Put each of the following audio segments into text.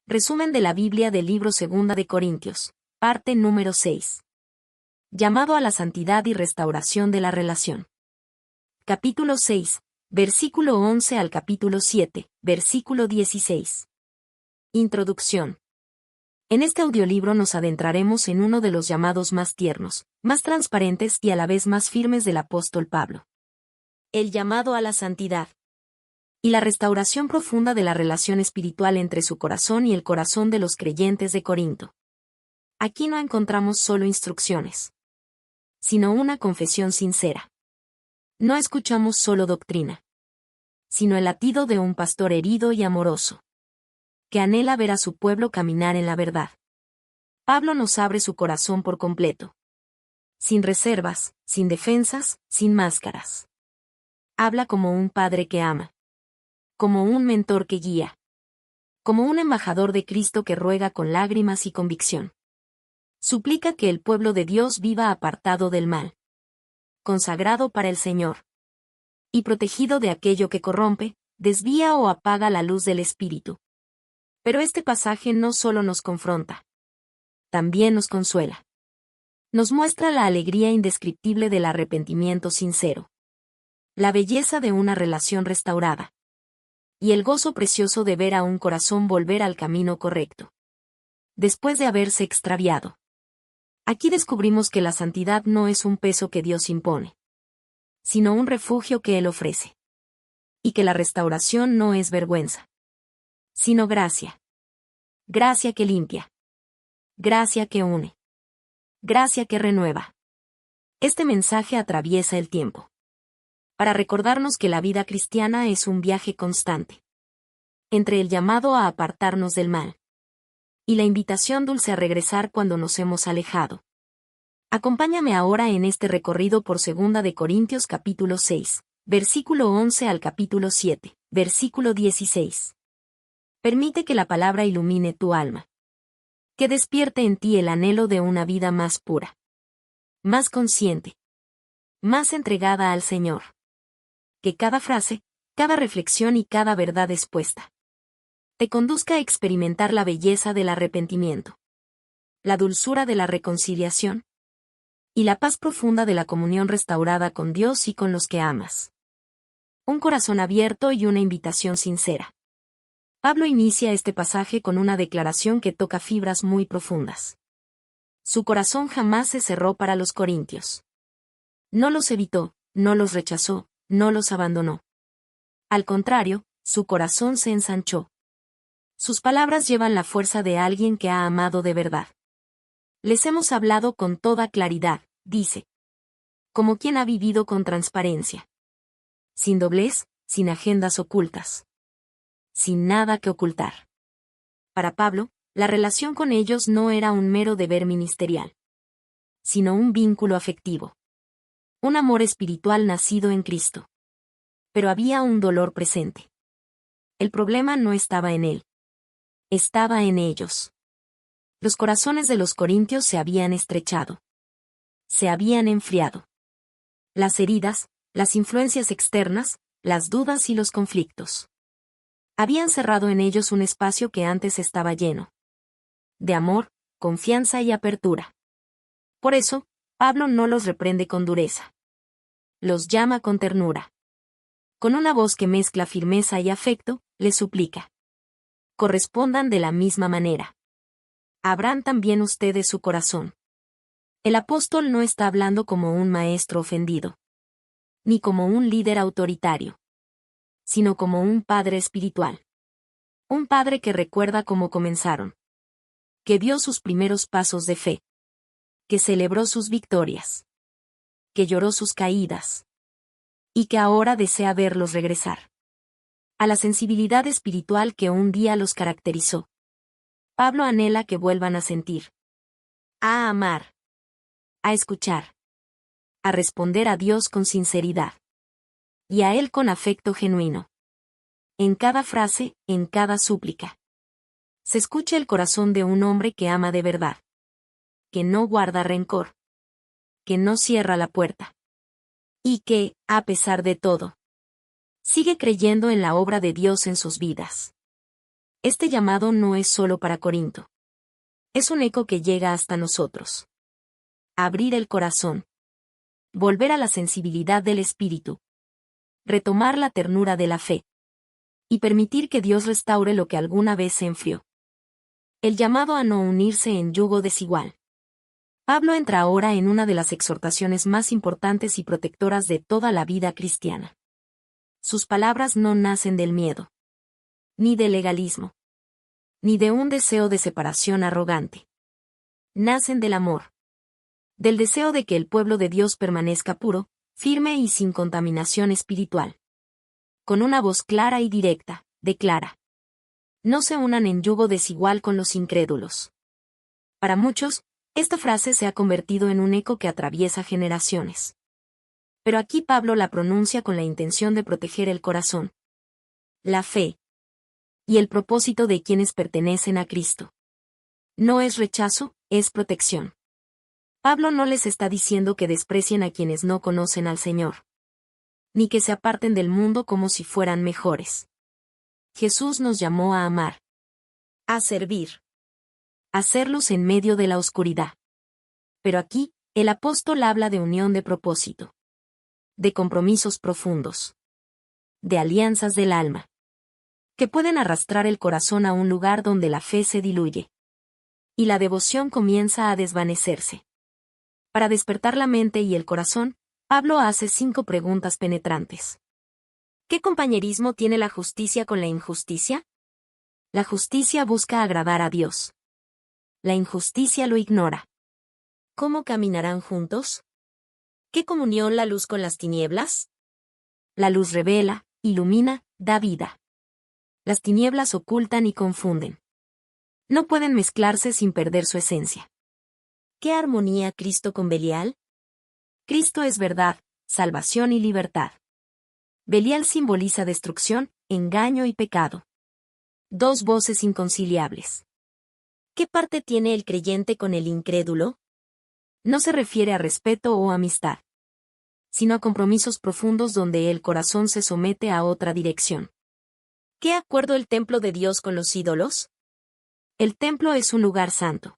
Resumen de la Biblia del libro Segunda de Corintios, parte número 6. Llamado a la santidad y restauración de la relación. Capítulo 6, versículo 11 al capítulo 7, versículo 16. Introducción. En este audiolibro nos adentraremos en uno de los llamados más tiernos, más transparentes y a la vez más firmes del apóstol Pablo. El llamado a la santidad. Y la restauración profunda de la relación espiritual entre su corazón y el corazón de los creyentes de Corinto. Aquí no encontramos solo instrucciones, sino una confesión sincera. No escuchamos solo doctrina, sino el latido de un pastor herido y amoroso, que anhela ver a su pueblo caminar en la verdad. Pablo nos abre su corazón por completo. Sin reservas, sin defensas, sin máscaras. Habla como un padre que ama. Como un mentor que guía. Como un embajador de Cristo que ruega con lágrimas y convicción. Suplica que el pueblo de Dios viva apartado del mal. Consagrado para el Señor. Y protegido de aquello que corrompe, desvía o apaga la luz del Espíritu. Pero este pasaje no solo nos confronta. También nos consuela. Nos muestra la alegría indescriptible del arrepentimiento sincero. La belleza de una relación restaurada. Y el gozo precioso de ver a un corazón volver al camino correcto. Después de haberse extraviado. Aquí descubrimos que la santidad no es un peso que Dios impone, sino un refugio que Él ofrece. Y que la restauración no es vergüenza, sino gracia. Gracia que limpia. Gracia que une. Gracia que renueva. Este mensaje atraviesa el tiempo. Para recordarnos que la vida cristiana es un viaje constante. Entre el llamado a apartarnos del mal. Y la invitación dulce a regresar cuando nos hemos alejado. Acompáñame ahora en este recorrido por 2 de Corintios capítulo 6, versículo 11 al capítulo 7, versículo 16. Permite que la palabra ilumine tu alma. Que despierte en ti el anhelo de una vida más pura. Más consciente. Más entregada al Señor. Que cada frase, cada reflexión y cada verdad expuesta te conduzca a experimentar la belleza del arrepentimiento, la dulzura de la reconciliación y la paz profunda de la comunión restaurada con Dios y con los que amas. Un corazón abierto y una invitación sincera. Pablo inicia este pasaje con una declaración que toca fibras muy profundas. Su corazón jamás se cerró para los corintios. No los evitó, no los rechazó, no los abandonó. Al contrario, su corazón se ensanchó. Sus palabras llevan la fuerza de alguien que ha amado de verdad. Les hemos hablado con toda claridad, dice. Como quien ha vivido con transparencia. Sin doblez, sin agendas ocultas. Sin nada que ocultar. Para Pablo, la relación con ellos no era un mero deber ministerial, sino un vínculo afectivo. Un amor espiritual nacido en Cristo. Pero había un dolor presente. El problema no estaba en él. Estaba en ellos. Los corazones de los corintios se habían estrechado. Se habían enfriado. Las heridas, las influencias externas, las dudas y los conflictos. Habían cerrado en ellos un espacio que antes estaba lleno. De amor, confianza y apertura. Por eso, Pablo no los reprende con dureza. Los llama con ternura. Con una voz que mezcla firmeza y afecto, les suplica. Correspondan de la misma manera. Abran también ustedes su corazón. El apóstol no está hablando como un maestro ofendido, ni como un líder autoritario, sino como un padre espiritual. Un padre que recuerda cómo comenzaron. Que dio sus primeros pasos de fe. Que celebró sus victorias. Que lloró sus caídas. Y que ahora desea verlos regresar. A la sensibilidad espiritual que un día los caracterizó. Pablo anhela que vuelvan a sentir. A amar. A escuchar. A responder a Dios con sinceridad. Y a Él con afecto genuino. En cada frase, en cada súplica. Se escucha el corazón de un hombre que ama de verdad. Que no guarda rencor. Que no cierra la puerta. Y que, a pesar de todo, sigue creyendo en la obra de Dios en sus vidas. Este llamado no es solo para Corinto. Es un eco que llega hasta nosotros. Abrir el corazón. Volver a la sensibilidad del espíritu. Retomar la ternura de la fe. Y permitir que Dios restaure lo que alguna vez se enfrió. El llamado a no unirse en yugo desigual. Pablo entra ahora en una de las exhortaciones más importantes y protectoras de toda la vida cristiana. Sus palabras no nacen del miedo, ni del legalismo, ni de un deseo de separación arrogante. Nacen del amor, del deseo de que el pueblo de Dios permanezca puro, firme y sin contaminación espiritual. Con una voz clara y directa, declara: no se unan en yugo desigual con los incrédulos. Para muchos, esta frase se ha convertido en un eco que atraviesa generaciones. Pero aquí Pablo la pronuncia con la intención de proteger el corazón, la fe y el propósito de quienes pertenecen a Cristo. No es rechazo, es protección. Pablo no les está diciendo que desprecien a quienes no conocen al Señor, ni que se aparten del mundo como si fueran mejores. Jesús nos llamó a amar, a servir, a ser luz en medio de la oscuridad. Pero aquí, el apóstol habla de unión de propósito, de compromisos profundos, de alianzas del alma, que pueden arrastrar el corazón a un lugar donde la fe se diluye y la devoción comienza a desvanecerse. Para despertar la mente y el corazón, Pablo hace 5 preguntas penetrantes. ¿Qué compañerismo tiene la justicia con la injusticia? La justicia busca agradar a Dios. La injusticia lo ignora. ¿Cómo caminarán juntos? ¿Qué comunión la luz con las tinieblas? La luz revela, ilumina, da vida. Las tinieblas ocultan y confunden. No pueden mezclarse sin perder su esencia. ¿Qué armonía Cristo con Belial? Cristo es verdad, salvación y libertad. Belial simboliza destrucción, engaño y pecado. 2 voces inconciliables. ¿Qué parte tiene el creyente con el incrédulo? No se refiere a respeto o amistad, sino a compromisos profundos donde el corazón se somete a otra dirección. ¿Qué acuerdo el templo de Dios con los ídolos? El templo es un lugar santo,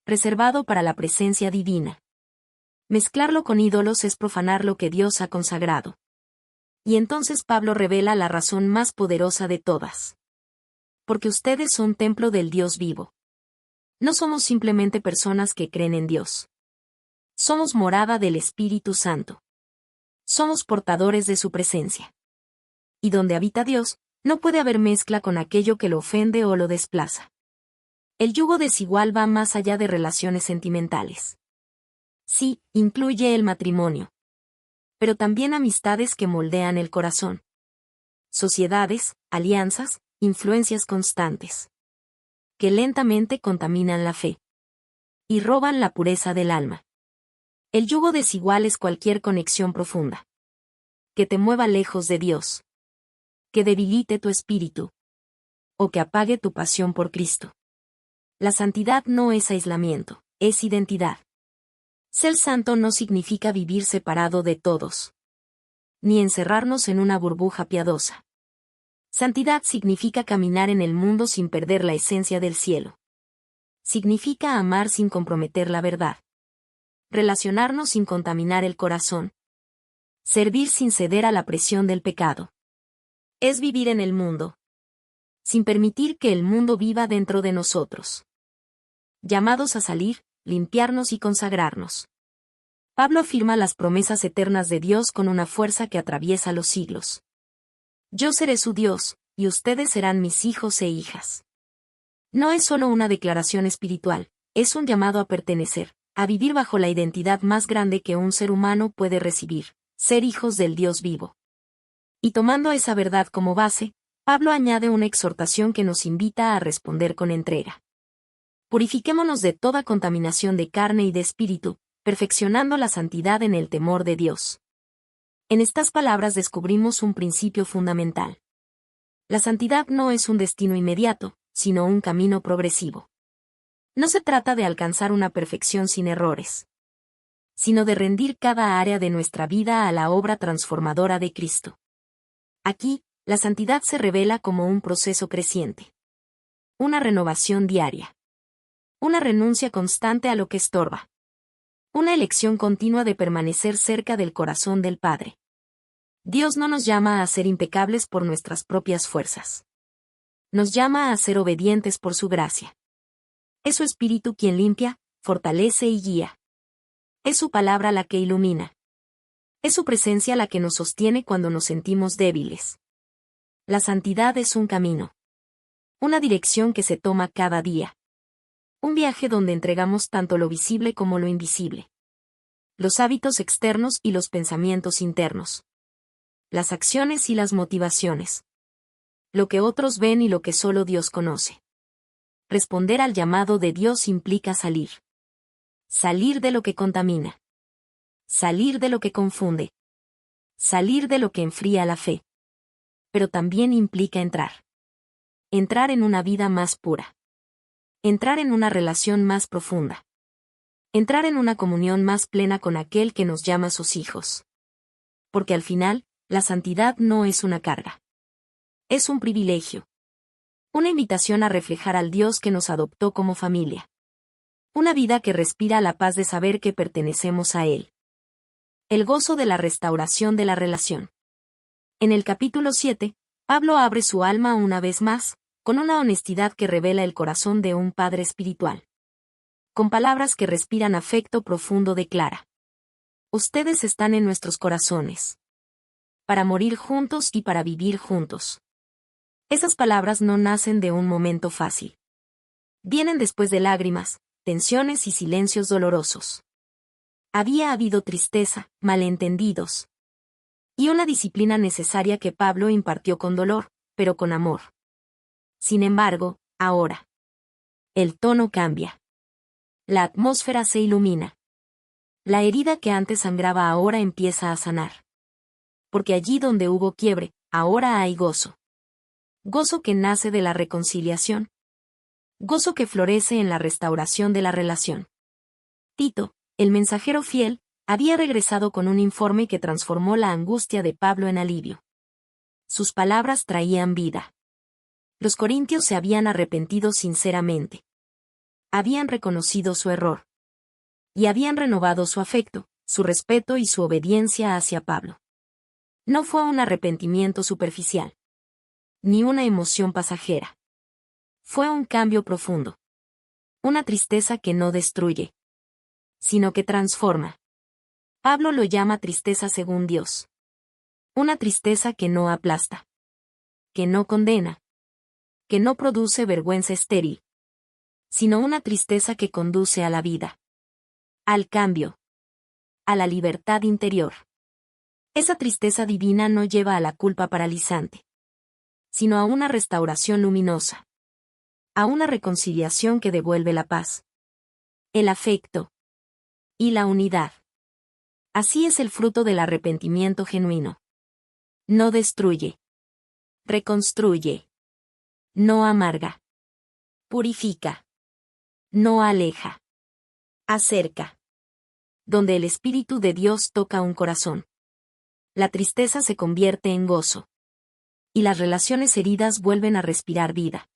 reservado para la presencia divina. Mezclarlo con ídolos es profanar lo que Dios ha consagrado. Y entonces Pablo revela la razón más poderosa de todas. Porque ustedes son templo del Dios vivo. No somos simplemente personas que creen en Dios. Somos morada del Espíritu Santo. Somos portadores de su presencia. Y donde habita Dios, no puede haber mezcla con aquello que lo ofende o lo desplaza. El yugo desigual va más allá de relaciones sentimentales. Sí, incluye el matrimonio. Pero también amistades que moldean el corazón. Sociedades, alianzas, influencias constantes. Que lentamente contaminan la fe. Y roban la pureza del alma. El yugo desigual es cualquier conexión profunda. Que te mueva lejos de Dios. Que debilite tu espíritu. O que apague tu pasión por Cristo. La santidad no es aislamiento, es identidad. Ser santo no significa vivir separado de todos. Ni encerrarnos en una burbuja piadosa. Santidad significa caminar en el mundo sin perder la esencia del cielo. Significa amar sin comprometer la verdad. Relacionarnos sin contaminar el corazón. Servir sin ceder a la presión del pecado. Es vivir en el mundo, sin permitir que el mundo viva dentro de nosotros. Llamados a salir, limpiarnos y consagrarnos. Pablo afirma las promesas eternas de Dios con una fuerza que atraviesa los siglos. Yo seré su Dios, y ustedes serán mis hijos e hijas. No es solo una declaración espiritual, es un llamado a pertenecer, a vivir bajo la identidad más grande que un ser humano puede recibir, ser hijos del Dios vivo. Y tomando esa verdad como base, Pablo añade una exhortación que nos invita a responder con entrega. Purifiquémonos de toda contaminación de carne y de espíritu, perfeccionando la santidad en el temor de Dios. En estas palabras descubrimos un principio fundamental. La santidad no es un destino inmediato, sino un camino progresivo. No se trata de alcanzar una perfección sin errores, sino de rendir cada área de nuestra vida a la obra transformadora de Cristo. Aquí, la santidad se revela como un proceso creciente. Una renovación diaria. Una renuncia constante a lo que estorba. Una elección continua de permanecer cerca del corazón del Padre. Dios no nos llama a ser impecables por nuestras propias fuerzas. Nos llama a ser obedientes por su gracia. Es su Espíritu quien limpia, fortalece y guía. Es su palabra la que ilumina. Es su presencia la que nos sostiene cuando nos sentimos débiles. La santidad es un camino. Una dirección que se toma cada día. Un viaje donde entregamos tanto lo visible como lo invisible. Los hábitos externos y los pensamientos internos. Las acciones y las motivaciones. Lo que otros ven y lo que solo Dios conoce. Responder al llamado de Dios implica salir. Salir de lo que contamina. Salir de lo que confunde. Salir de lo que enfría la fe. Pero también implica entrar. Entrar en una vida más pura. Entrar en una relación más profunda. Entrar en una comunión más plena con aquel que nos llama sus hijos. Porque al final, la santidad no es una carga. Es un privilegio. Una invitación a reflejar al Dios que nos adoptó como familia. Una vida que respira la paz de saber que pertenecemos a Él. El gozo de la restauración de la relación. En el capítulo 7, Pablo abre su alma una vez más, con una honestidad que revela el corazón de un padre espiritual. Con palabras que respiran afecto profundo declara: ustedes están en nuestros corazones. Para morir juntos y para vivir juntos. Esas palabras no nacen de un momento fácil. Vienen después de lágrimas, tensiones y silencios dolorosos. Había habido tristeza, malentendidos. Y una disciplina necesaria que Pablo impartió con dolor, pero con amor. Sin embargo, ahora. El tono cambia. La atmósfera se ilumina. La herida que antes sangraba ahora empieza a sanar. Porque allí donde hubo quiebre, ahora hay gozo. Gozo que nace de la reconciliación. Gozo que florece en la restauración de la relación. Tito, el mensajero fiel, había regresado con un informe que transformó la angustia de Pablo en alivio. Sus palabras traían vida. Los corintios se habían arrepentido sinceramente. Habían reconocido su error. Y habían renovado su afecto, su respeto y su obediencia hacia Pablo. No fue un arrepentimiento superficial. Ni una emoción pasajera. Fue un cambio profundo. Una tristeza que no destruye, sino que transforma. Pablo lo llama tristeza según Dios. Una tristeza que no aplasta. Que no condena. Que no produce vergüenza estéril. Sino una tristeza que conduce a la vida. Al cambio. A la libertad interior. Esa tristeza divina no lleva a la culpa paralizante, sino a una restauración luminosa. A una reconciliación que devuelve la paz. El afecto. Y la unidad. Así es el fruto del arrepentimiento genuino. No destruye. Reconstruye. No amarga. Purifica. No aleja. Acerca. Donde el Espíritu de Dios toca un corazón. La tristeza se convierte en gozo. Y las relaciones heridas vuelven a respirar vida.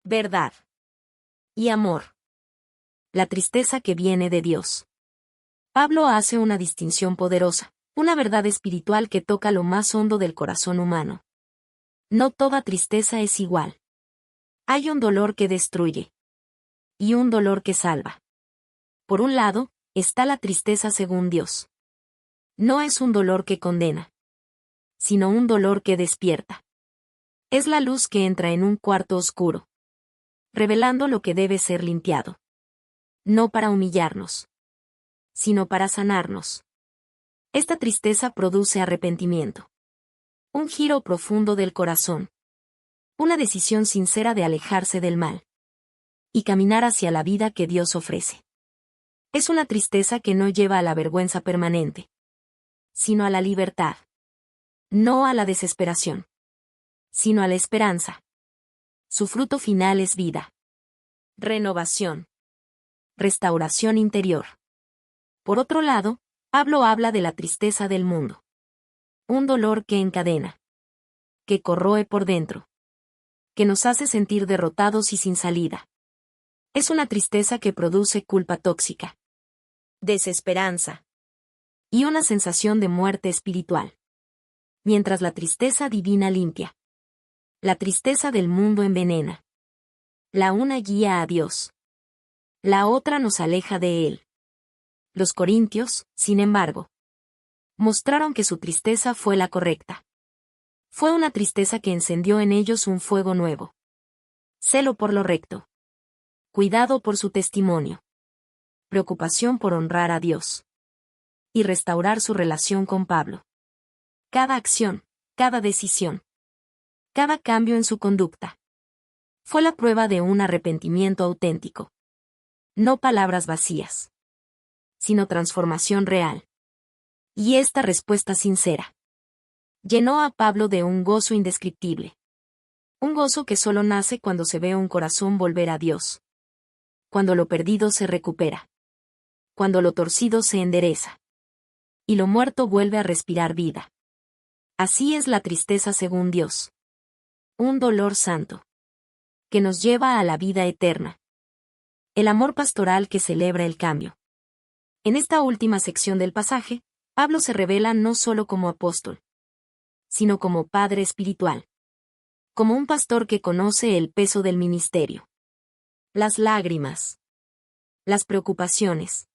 Verdad. Y amor. La tristeza que viene de Dios. Pablo hace una distinción poderosa, una verdad espiritual que toca lo más hondo del corazón humano. No toda tristeza es igual. Hay un dolor que destruye. Y un dolor que salva. Por un lado, está la tristeza según Dios. No es un dolor que condena, sino un dolor que despierta. Es la luz que entra en un cuarto oscuro, revelando lo que debe ser limpiado. No para humillarnos, sino para sanarnos. Esta tristeza produce arrepentimiento. Un giro profundo del corazón. Una decisión sincera de alejarse del mal. Y caminar hacia la vida que Dios ofrece. Es una tristeza que no lleva a la vergüenza permanente, sino a la libertad. No a la desesperación, sino a la esperanza. Su fruto final es vida. Renovación. Restauración interior. Por otro lado, Pablo habla de la tristeza del mundo. Un dolor que encadena. Que corroe por dentro. que nos hace sentir derrotados y sin salida. Es una tristeza que produce culpa tóxica, desesperanza y una sensación de muerte espiritual. Mientras la tristeza divina limpia, la tristeza del mundo envenena. La una guía a Dios, la otra nos aleja de Él. Los corintios, sin embargo, mostraron que su tristeza fue la correcta. Fue una tristeza que encendió en ellos un fuego nuevo. Celo por lo recto. Cuidado por su testimonio. Preocupación por honrar a Dios. Y restaurar su relación con Pablo. Cada acción, cada decisión, cada cambio en su conducta, fue la prueba de un arrepentimiento auténtico. No palabras vacías, sino transformación real. Y esta respuesta sincera llenó a Pablo de un gozo indescriptible. Un gozo que solo nace cuando se ve un corazón volver a Dios. Cuando lo perdido se recupera. Cuando lo torcido se endereza. Y lo muerto vuelve a respirar vida. Así es la tristeza según Dios. Un dolor santo, que nos lleva a la vida eterna. El amor pastoral que celebra el cambio. En esta última sección del pasaje, Pablo se revela no solo como apóstol, sino como padre espiritual. Como un pastor que conoce el peso del ministerio. Las lágrimas. Las preocupaciones.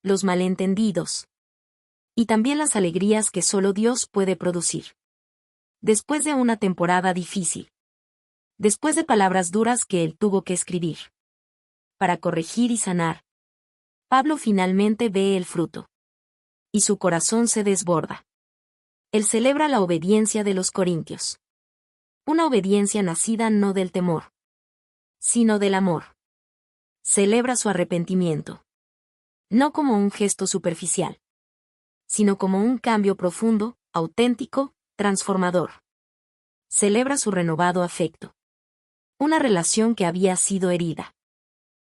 Los malentendidos. Y también las alegrías que solo Dios puede producir. Después de una temporada difícil. Después de palabras duras que él tuvo que escribir. Para corregir y sanar. Pablo finalmente ve el fruto. Y su corazón se desborda. Él celebra la obediencia de los corintios. Una obediencia nacida no del temor, sino del amor. Celebra su arrepentimiento. No como un gesto superficial, sino como un cambio profundo, auténtico, transformador. Celebra su renovado afecto. Una relación que había sido herida,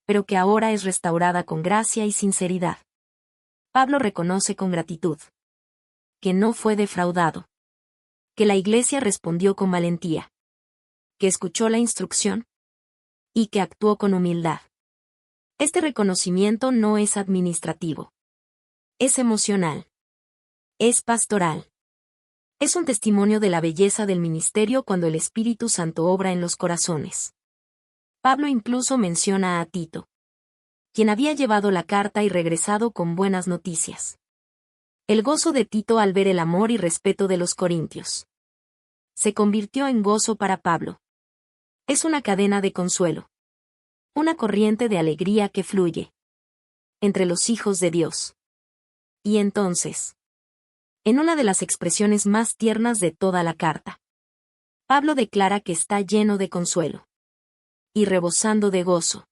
pero que ahora es restaurada con gracia y sinceridad. Pablo reconoce con gratitud que no fue defraudado, que la iglesia respondió con valentía, que escuchó la instrucción y que actuó con humildad. Este reconocimiento no es administrativo, es emocional, es pastoral. Es un testimonio de la belleza del ministerio cuando el Espíritu Santo obra en los corazones. Pablo incluso menciona a Tito, quien había llevado la carta y regresado con buenas noticias. El gozo de Tito al ver el amor y respeto de los corintios se convirtió en gozo para Pablo. Es una cadena de consuelo. Una corriente de alegría que fluye entre los hijos de Dios. Y entonces, en una de las expresiones más tiernas de toda la carta, Pablo declara que está lleno de consuelo y rebosando de gozo,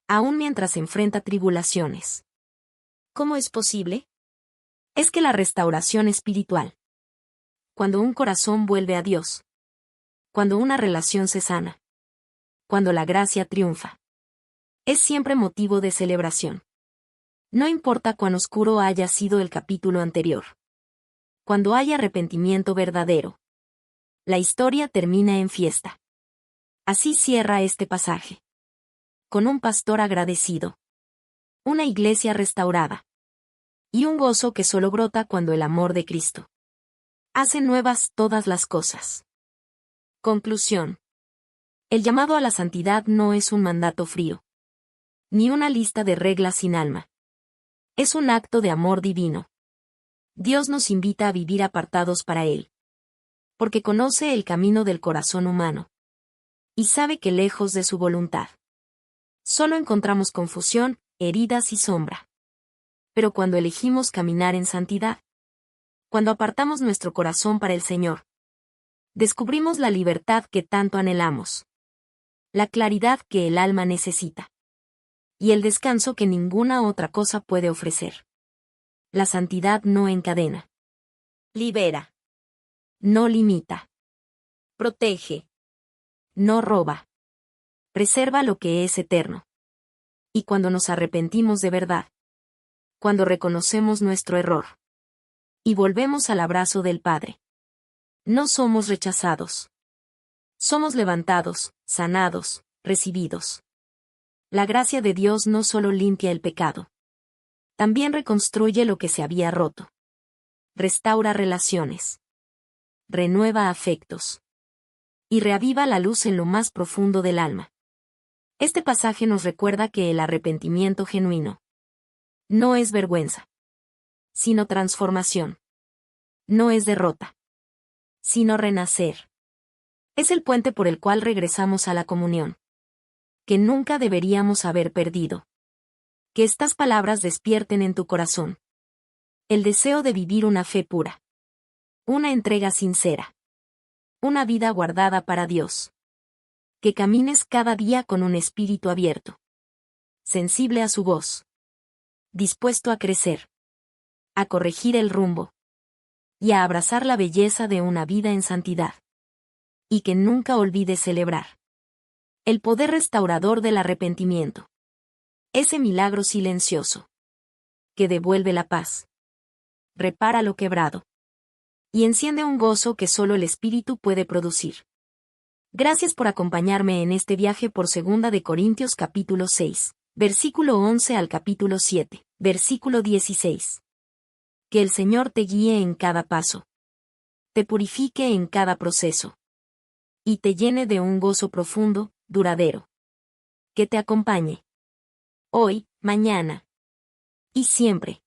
aun mientras enfrenta tribulaciones. ¿Cómo es posible? Es que la restauración espiritual, cuando un corazón vuelve a Dios, cuando una relación se sana, cuando la gracia triunfa, es siempre motivo de celebración. No importa cuán oscuro haya sido el capítulo anterior. Cuando hay arrepentimiento verdadero, la historia termina en fiesta. Así cierra este pasaje. Con un pastor agradecido, una iglesia restaurada, y un gozo que solo brota cuando el amor de Cristo hace nuevas todas las cosas. Conclusión. El llamado a la santidad no es un mandato frío, ni una lista de reglas sin alma. Es un acto de amor divino. Dios nos invita a vivir apartados para Él, porque conoce el camino del corazón humano, y sabe que lejos de su voluntad, solo encontramos confusión, heridas y sombra. Pero cuando elegimos caminar en santidad, cuando apartamos nuestro corazón para el Señor, descubrimos la libertad que tanto anhelamos, la claridad que el alma necesita, y el descanso que ninguna otra cosa puede ofrecer. La santidad no encadena, libera, no limita, protege, no roba, preserva lo que es eterno. Y cuando nos arrepentimos de verdad, cuando reconocemos nuestro error y volvemos al abrazo del Padre, no somos rechazados, Somos levantados, sanados, recibidos. La gracia de Dios no solo limpia el pecado. También reconstruye lo que se había roto. Restaura relaciones. Renueva afectos. Y reaviva la luz en lo más profundo del alma. Este pasaje nos recuerda que el arrepentimiento genuino no es vergüenza, sino transformación. No es derrota, sino renacer. Es el puente por el cual regresamos a la comunión, que nunca deberíamos haber perdido. Que estas palabras despierten en tu corazón el deseo de vivir una fe pura, una entrega sincera, una vida guardada para Dios. Que camines cada día con un espíritu abierto, sensible a su voz, dispuesto a crecer, a corregir el rumbo y a abrazar la belleza de una vida en santidad. Y que nunca olvides celebrar el poder restaurador del arrepentimiento. Ese milagro silencioso que devuelve la paz, repara lo quebrado y enciende un gozo que solo el Espíritu puede producir. Gracias por acompañarme en este viaje por 2 de Corintios capítulo 6, versículo 11 al capítulo 7, versículo 16. Que el Señor te guíe en cada paso, te purifique en cada proceso y te llene de un gozo profundo, duradero. Que te acompañe hoy, mañana y siempre.